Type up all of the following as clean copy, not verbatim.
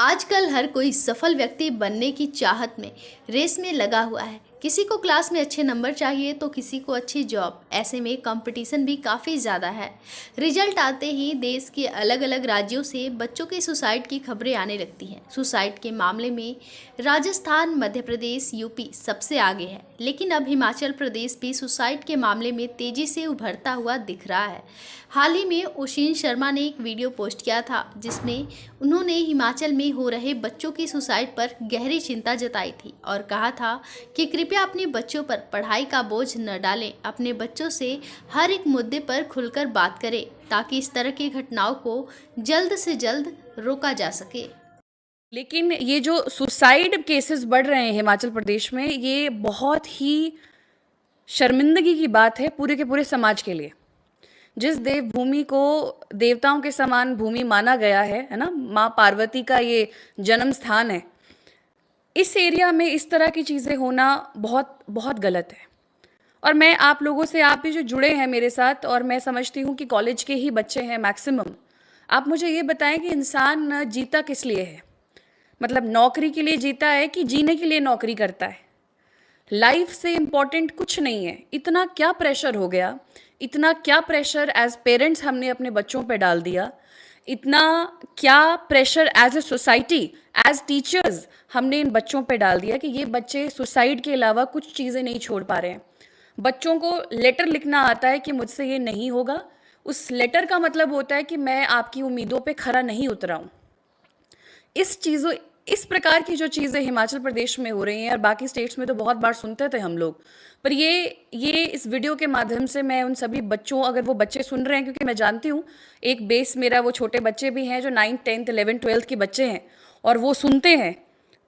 आजकल हर कोई सफल व्यक्ति बनने की चाहत में रेस में लगा हुआ है। किसी को क्लास में अच्छे नंबर चाहिए तो किसी को अच्छी जॉब। ऐसे में कंपटीशन भी काफ़ी ज़्यादा है। रिजल्ट आते ही देश के अलग अलग राज्यों से बच्चों के सुसाइड की खबरें आने लगती हैं। सुसाइड के मामले में राजस्थान, मध्य प्रदेश, यूपी सबसे आगे है, लेकिन अब हिमाचल प्रदेश भी सुसाइड के मामले में तेज़ी से उभरता हुआ दिख रहा है। हाल ही में ओशिन शर्मा ने एक वीडियो पोस्ट किया था जिसमें उन्होंने हिमाचल में हो रहे बच्चों की सुसाइड पर गहरी चिंता जताई थी और कहा था कि कृपया अपने बच्चों पर पढ़ाई का बोझ न डालें। अपने बच्चों से हर एक मुद्दे पर खुलकर बात करें ताकि इस तरह की घटनाओं को जल्द से जल्द रोका जा सके। लेकिन ये जो सुसाइड केसेस बढ़ रहे हैं हिमाचल प्रदेश में, ये बहुत ही शर्मिंदगी की बात है पूरे के पूरे समाज के लिए। जिस देवभूमि को देवताओं के समान भूमि माना गया है ना, माँ पार्वती का ये जन्म स्थान है, इस एरिया में इस तरह की चीज़ें होना बहुत बहुत गलत है। और मैं आप लोगों से, आप भी जो जुड़े हैं मेरे साथ, और मैं समझती हूँ कि कॉलेज के ही बच्चे हैं मैक्सिमम, आप मुझे ये बताएं कि इंसान जीता किस लिए है? मतलब नौकरी के लिए जीता है कि जीने के लिए नौकरी करता है? लाइफ से इम्पॉर्टेंट कुछ नहीं है। इतना क्या प्रेशर हो गया, इतना क्या प्रेशर एज पेरेंट्स हमने अपने बच्चों पे डाल दिया, इतना क्या pressure as a society, as teachers हमने इन बच्चों पे डाल दिया कि ये बच्चे सुसाइड के अलावा कुछ चीज़ें नहीं छोड़ पा रहे हैं। बच्चों को लेटर लिखना आता है कि मुझसे ये नहीं होगा। उस लेटर का मतलब होता है कि मैं आपकी उम्मीदों पे खरा नहीं उतरा हूँ। इस प्रकार की जो चीज़ें हिमाचल प्रदेश में हो रही हैं, और बाकी स्टेट्स में तो बहुत बार सुनते थे हम लोग, पर ये इस वीडियो के माध्यम से मैं उन सभी बच्चों, अगर वो बच्चे सुन रहे हैं, क्योंकि मैं जानती हूँ एक बेस मेरा वो छोटे बच्चे भी हैं जो 9th 10th 11th 12th के बच्चे हैं और वो सुनते हैं,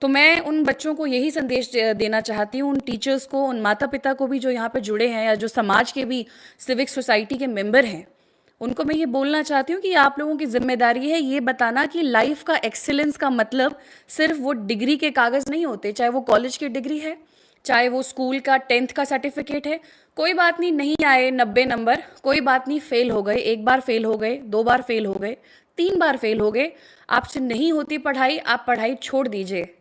तो मैं उन बच्चों को यही संदेश देना चाहती हूँ, उन टीचर्स को, उन माता पिता को भी जो यहाँ पे जुड़े हैं या जो समाज के भी सिविक सोसाइटी के मेंबर हैं, उनको मैं ये बोलना चाहती हूँ कि आप लोगों की जिम्मेदारी है ये बताना कि लाइफ का एक्सीलेंस का मतलब सिर्फ वो डिग्री के कागज़ नहीं होते, चाहे वो कॉलेज की डिग्री है, चाहे वो स्कूल का 10th का सर्टिफिकेट है। कोई बात नहीं, नहीं आए 90 नंबर, कोई बात नहीं, फेल हो गए, एक बार फेल हो गए, 2 बार फेल हो गए, 3 बार फेल हो गए, आपसे नहीं होती पढ़ाई, आप पढ़ाई छोड़ दीजिए।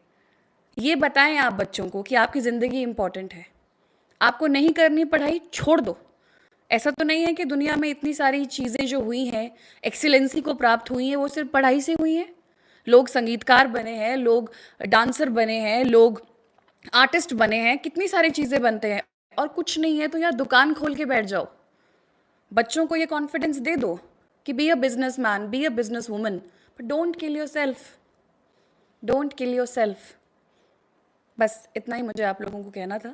ये बताएं आप बच्चों को कि आपकी ज़िंदगी इंपॉर्टेंट है, आपको नहीं करनी पढ़ाई, छोड़ दो। ऐसा तो नहीं है कि दुनिया में इतनी सारी चीज़ें जो हुई हैं, एक्सीलेंसी को प्राप्त हुई हैं, वो सिर्फ पढ़ाई से हुई हैं। लोग संगीतकार बने हैं, लोग डांसर बने हैं, लोग आर्टिस्ट बने हैं, कितनी सारी चीज़ें बनते हैं। और कुछ नहीं है तो यार दुकान खोल के बैठ जाओ। बच्चों को ये कॉन्फिडेंस दे दो कि be a business man, be a business woman, but don't kill your self, don't kill your self. बस इतना ही मुझे आप लोगों को कहना था।